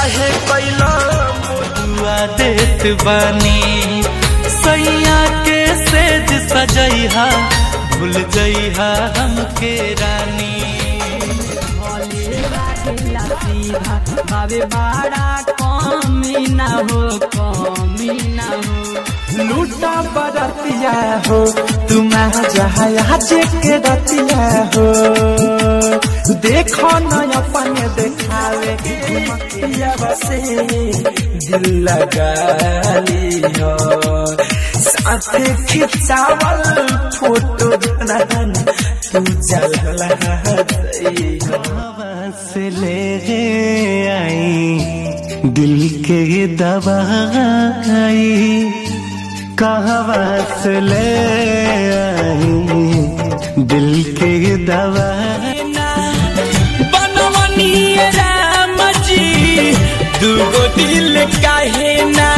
काहे कैला दुआ देत बानी सैया के सेज सजैहा भूल जइहा हमके रानी बाबे बड़ा कमी ना हो लूटा बरतिया हो तुम जहाँ के रतिया हो देखो न अपने देखावे से दिल लगा लियो साथ खिंचावल फोटो जन तू जलला से ले आई दिल के दवाई कहवा से ले आई दिल के दवाई बनवनी राम जी दूगो दिल काहे ना